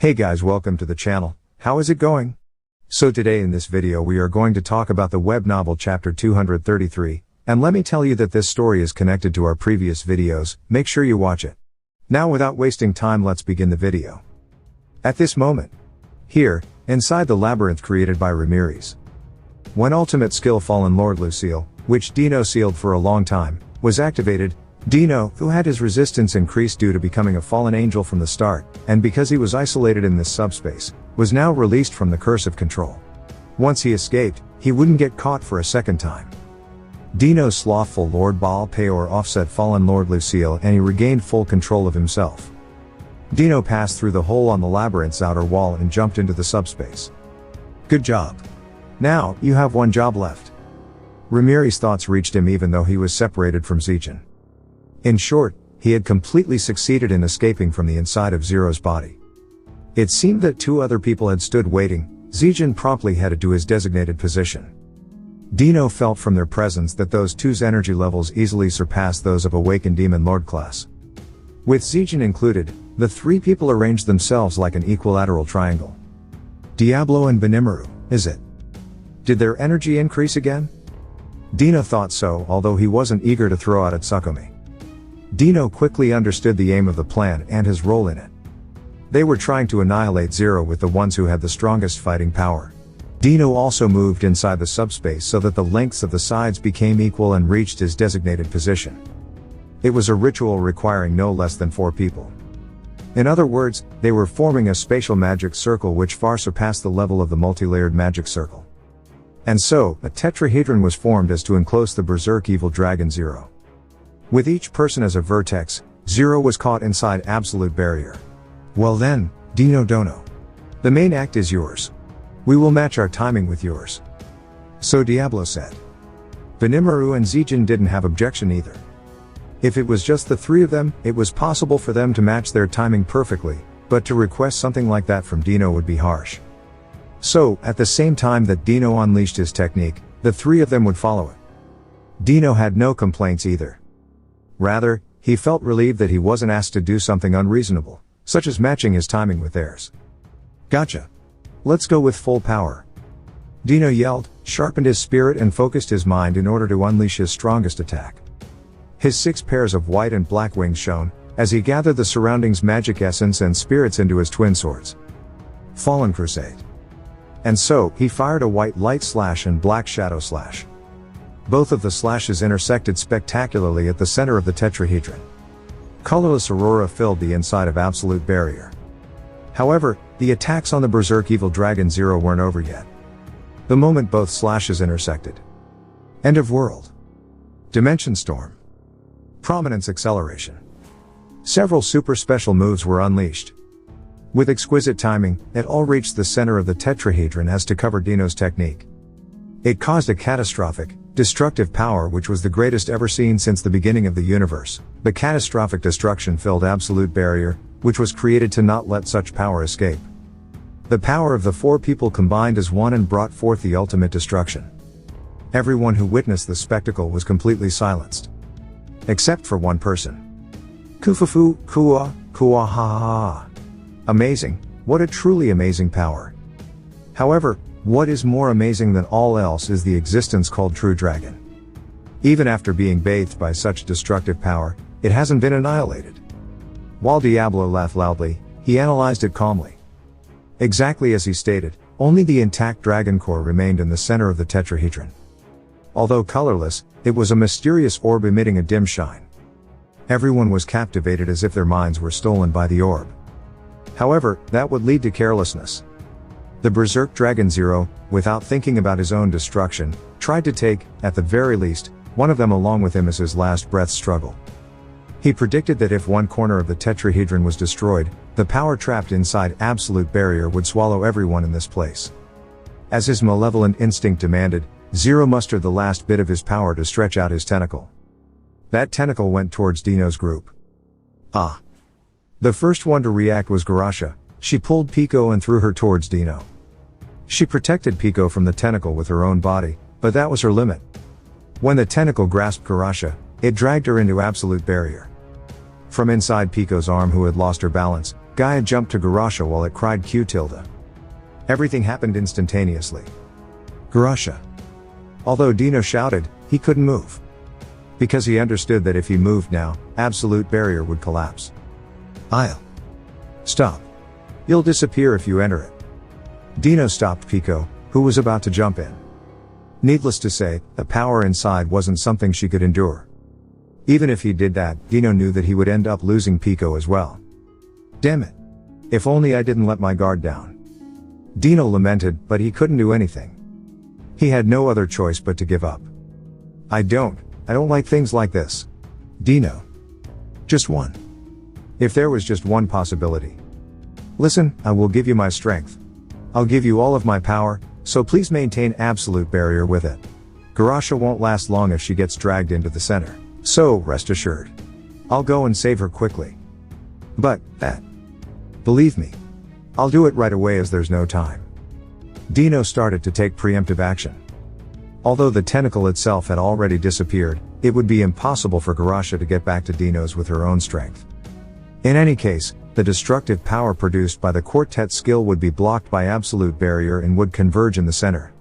Hey guys, welcome to the channel. How is it going? So today in this video we are going to talk about the web novel chapter 233, and let me tell you that this story is connected to our previous videos, make sure you watch it. Now without wasting time, let's begin the video. At this moment, here, inside the labyrinth created by Rimuru, when ultimate skill Fallen Lord Lucille, which Dino sealed for a long time, was activated, Dino, who had his resistance increased due to becoming a fallen angel from the start, and because he was isolated in this subspace, was now released from the curse of control. Once he escaped, he wouldn't get caught for a second time. Dino's slothful Lord Baal Peor offset Fallen Lord Lucille and he regained full control of himself. Dino passed through the hole on the labyrinth's outer wall and jumped into the subspace. Good job. Now, you have one job left. Rimuru's thoughts reached him even though he was separated from Zijin. In short, he had completely succeeded in escaping from the inside of Zero's body. It seemed that two other people had stood waiting. Zijin promptly headed to his designated position. Dino felt from their presence that those two's energy levels easily surpassed those of awakened Demon Lord class. With Zijin included, the three people arranged themselves like an equilateral triangle. Diablo and Rimuru, is it? Did their energy increase again? Dino thought so, although he wasn't eager to throw out at Tsukumi. Dino quickly understood the aim of the plan and his role in it. They were trying to annihilate Zero with the ones who had the strongest fighting power. Dino also moved inside the subspace so that the lengths of the sides became equal and reached his designated position. It was a ritual requiring no less than 4 people. In other words, they were forming a spatial magic circle which far surpassed the level of the multi-layered magic circle. And so, a tetrahedron was formed as to enclose the berserk evil dragon Zero. With each person as a vertex, Zero was caught inside absolute barrier. Well then, Dino Dono. The main act is yours. We will match our timing with yours. So Diablo said. Rimuru and Zijin didn't have objection either. If it was just the three of them, it was possible for them to match their timing perfectly, but to request something like that from Dino would be harsh. So, at the same time that Dino unleashed his technique, the three of them would follow it. Dino had no complaints either. Rather, he felt relieved that he wasn't asked to do something unreasonable, such as matching his timing with theirs. Gotcha. Let's go with full power. Dino yelled, sharpened his spirit and focused his mind in order to unleash his strongest attack. His 6 pairs of white and black wings shone, as he gathered the surroundings' magic essence and spirits into his twin swords. Fallen Crusade. And so, he fired a white light slash and black shadow slash. Both of the slashes intersected spectacularly at the center of the tetrahedron. Colorless aurora filled the inside of absolute barrier. However, the attacks on the berserk evil dragon Zero weren't over yet. The moment both slashes intersected. End of world. Dimension storm. Prominence acceleration. Several super special moves were unleashed. With exquisite timing, it all reached the center of the tetrahedron as to cover Dino's technique. It caused a catastrophic, destructive power which was the greatest ever seen since the beginning of the universe. The catastrophic destruction filled absolute barrier, which was created to not let such power escape. The power of the 4 people combined as one and brought forth the ultimate destruction. Everyone who witnessed the spectacle was completely silenced. Except for one person. Kufufu, Kua, Kua ha ha ha. Amazing, what a truly amazing power. However, what is more amazing than all else is the existence called True Dragon. Even after being bathed by such destructive power, it hasn't been annihilated. While Diablo laughed loudly, he analyzed it calmly. Exactly as he stated, only the intact dragon core remained in the center of the tetrahedron. Although colorless, it was a mysterious orb emitting a dim shine. Everyone was captivated as if their minds were stolen by the orb. However, that would lead to carelessness. The berserk dragon Zero, without thinking about his own destruction, tried to take, at the very least, one of them along with him as his last breath struggle. He predicted that if one corner of the tetrahedron was destroyed, the power trapped inside absolute barrier would swallow everyone in this place. As his malevolent instinct demanded, Zero mustered the last bit of his power to stretch out his tentacle. That tentacle went towards Dino's group. Ah. The first one to react was Garasha. She pulled Pico and threw her towards Dino. She protected Pico from the tentacle with her own body, but that was her limit. When the tentacle grasped Garasha, it dragged her into absolute barrier. From inside Pico's arm, who had lost her balance, Gaia jumped to Garasha while it cried Q tilde. Everything happened instantaneously. Garasha. Although Dino shouted, he couldn't move. Because he understood that if he moved now, absolute barrier would collapse. I'll stop. You'll disappear if you enter it. Dino stopped Pico, who was about to jump in. Needless to say, the power inside wasn't something she could endure. Even if he did that, Dino knew that he would end up losing Pico as well. Damn it. If only I didn't let my guard down. Dino lamented, but he couldn't do anything. He had no other choice but to give up. I don't like things like this. Dino. Just one. If there was just one possibility. Listen, I will give you my strength. I'll give you all of my power, so please maintain absolute barrier with it. Garasha won't last long if she gets dragged into the center. So, rest assured. I'll go and save her quickly. But, believe me. I'll do it right away as there's no time. Dino started to take preemptive action. Although the tentacle itself had already disappeared, it would be impossible for Garasha to get back to Dino's with her own strength. In any case, the destructive power produced by the quartet skill would be blocked by absolute barrier and would converge in the center.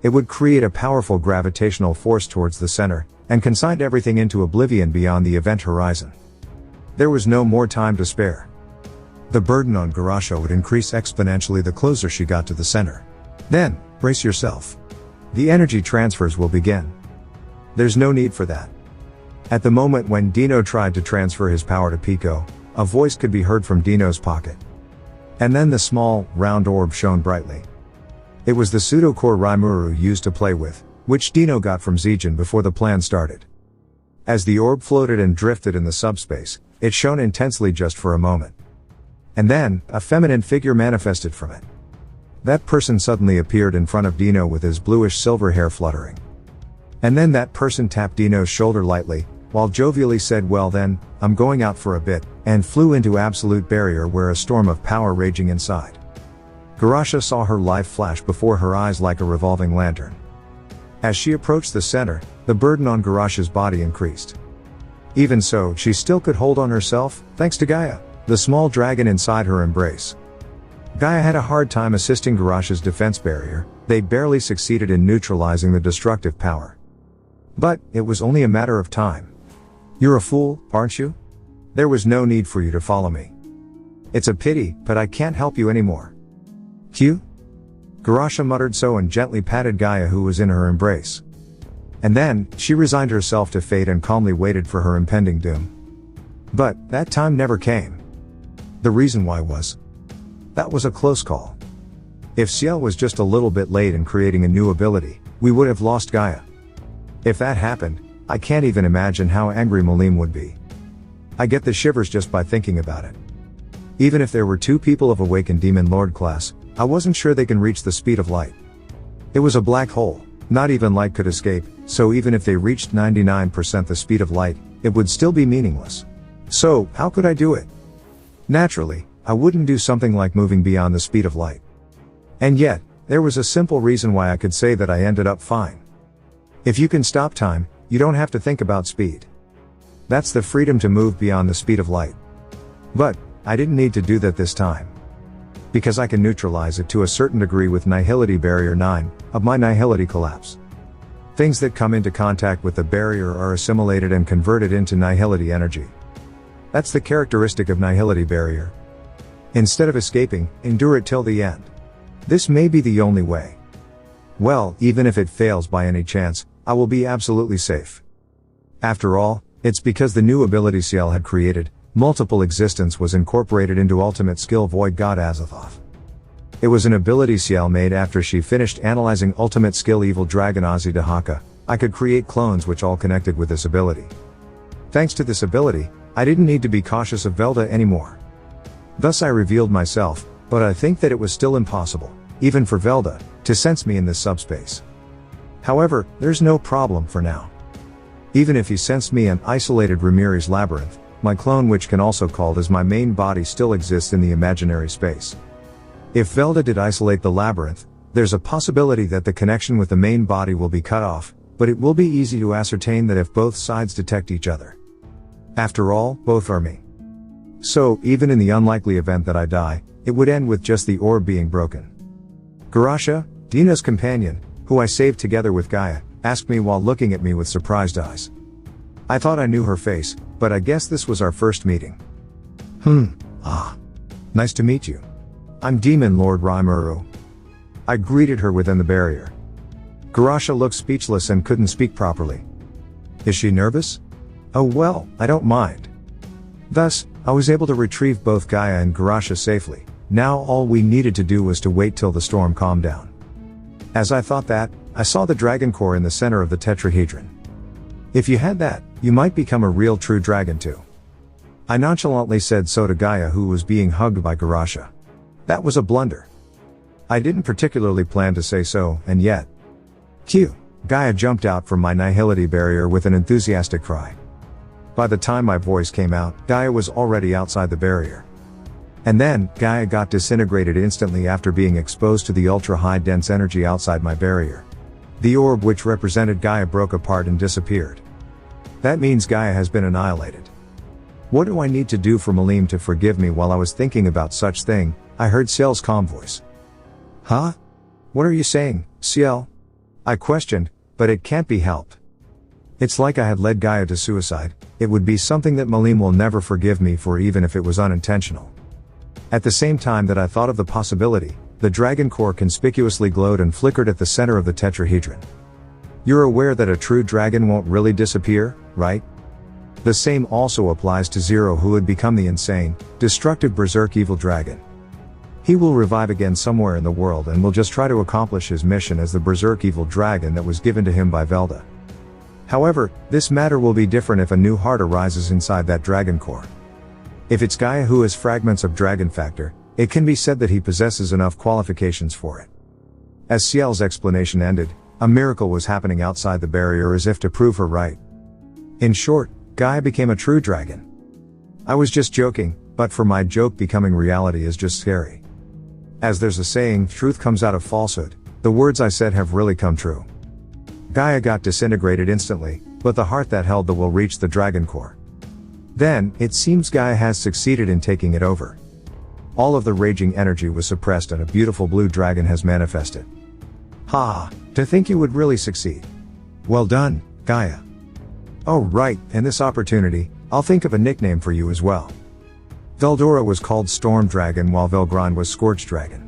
It would create a powerful gravitational force towards the center, and consign everything into oblivion beyond the event horizon. There was no more time to spare. The burden on Garasha would increase exponentially the closer she got to the center. Then, brace yourself. The energy transfers will begin. There's no need for that. At the moment when Dino tried to transfer his power to Pico, a voice could be heard from Dino's pocket. And then the small, round orb shone brightly. It was the pseudo-core Rimuru used to play with, which Dino got from Zijin before the plan started. As the orb floated and drifted in the subspace, it shone intensely just for a moment. And then, a feminine figure manifested from it. That person suddenly appeared in front of Dino with his bluish silver hair fluttering. And then that person tapped Dino's shoulder lightly, while jovially said, "Well then, I'm going out for a bit," and flew into absolute barrier where a storm of power raging inside. Garasha saw her life flash before her eyes like a revolving lantern. As she approached the center, the burden on Garasha's body increased. Even so, she still could hold on herself, thanks to Gaia, the small dragon inside her embrace. Gaia had a hard time assisting Garasha's defense barrier, they barely succeeded in neutralizing the destructive power. But, it was only a matter of time. You're a fool, aren't you? There was no need for you to follow me. It's a pity, but I can't help you anymore. Q? Garasha muttered so and gently patted Gaia who was in her embrace. And then, she resigned herself to fate and calmly waited for her impending doom. But, that time never came. The reason why was, that was a close call. If Ciel was just a little bit late in creating a new ability, we would have lost Gaia. If that happened, I can't even imagine how angry Malim would be. I get the shivers just by thinking about it. Even if there were two people of awakened Demon Lord class, I wasn't sure they can reach the speed of light. It was a black hole, not even light could escape, so even if they reached 99% the speed of light, it would still be meaningless. So, how could I do it? Naturally, I wouldn't do something like moving beyond the speed of light. And yet, there was a simple reason why I could say that I ended up fine. If you can stop time, you don't have to think about speed. That's the freedom to move beyond the speed of light. But, I didn't need to do that this time. Because I can neutralize it to a certain degree with Nihility Barrier 9, of my Nihility Collapse. Things that come into contact with the barrier are assimilated and converted into Nihility energy. That's the characteristic of Nihility Barrier. Instead of escaping, endure it till the end. This may be the only way. Well, even if it fails by any chance, I will be absolutely safe. After all, it's because the new ability Ciel had created, Multiple Existence was incorporated into Ultimate Skill Void God Azathoth. It was an ability Ciel made after she finished analyzing Ultimate Skill Evil Dragon Ozzy Dahaka. I could create clones which all connected with this ability. Thanks to this ability, I didn't need to be cautious of Velda anymore. Thus I revealed myself, but I think that it was still impossible, even for Velda, to sense me in this subspace. However, there's no problem for now. Even if he sensed me and isolated Rimuri's Labyrinth, my clone which can also called as my main body still exists in the imaginary space. If Velda did isolate the Labyrinth, there's a possibility that the connection with the main body will be cut off, but it will be easy to ascertain that if both sides detect each other. After all, both are me. So, even in the unlikely event that I die, it would end with just the orb being broken. Garasha, Dino's companion, who I saved together with Gaia, asked me while looking at me with surprised eyes. I thought I knew her face, but I guess this was our first meeting. Nice to meet you. I'm Demon Lord Rimuru. I greeted her within the barrier. Garasha looked speechless and couldn't speak properly. Is she nervous? Oh well, I don't mind. Thus, I was able to retrieve both Gaia and Garasha safely. Now all we needed to do was to wait till the storm calmed down. As I thought that, I saw the dragon core in the center of the tetrahedron. If you had that, you might become a real true dragon too. I nonchalantly said so to Gaia, who was being hugged by Garasha. That was a blunder. I didn't particularly plan to say so, and yet. Q. Gaia jumped out from my nihility barrier with an enthusiastic cry. By the time my voice came out, Gaia was already outside the barrier. And then, Gaia got disintegrated instantly after being exposed to the ultra-high dense energy outside my barrier. The orb which represented Gaia broke apart and disappeared. That means Gaia has been annihilated. What do I need to do for Malim to forgive me? While I was thinking about such thing, I heard Ciel's calm voice. Huh? What are you saying, Ciel? I questioned, but it can't be helped. It's like I had led Gaia to suicide. It would be something that Malim will never forgive me for, even if it was unintentional. At the same time that I thought of the possibility, the dragon core conspicuously glowed and flickered at the center of the tetrahedron. You're aware that a true dragon won't really disappear, right? The same also applies to Zero, who had become the insane, destructive berserk evil dragon. He will revive again somewhere in the world and will just try to accomplish his mission as the berserk evil dragon that was given to him by Velda. However, this matter will be different if a new heart arises inside that dragon core. If it's Gaia who has fragments of dragon factor, it can be said that he possesses enough qualifications for it. As Ciel's explanation ended, a miracle was happening outside the barrier as if to prove her right. In short, Gaia became a true dragon. I was just joking, but for my joke becoming reality is just scary. As there's a saying, truth comes out of falsehood, the words I said have really come true. Gaia got disintegrated instantly, but the heart that held the will reached the dragon core. Then, it seems Gaia has succeeded in taking it over. All of the raging energy was suppressed and a beautiful blue dragon has manifested. Ha! To think you would really succeed. Well done, Gaia. Oh right, and this opportunity, I'll think of a nickname for you as well. Veldora was called Storm Dragon while Velgrand was Scorch Dragon.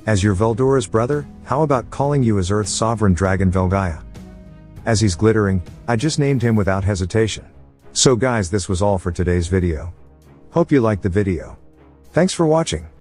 As your Veldora's brother, how about calling you as Earth's sovereign dragon Velgaia? As he's glittering, I just named him without hesitation. So guys, this was all for today's video. Hope you liked the video. Thanks for watching.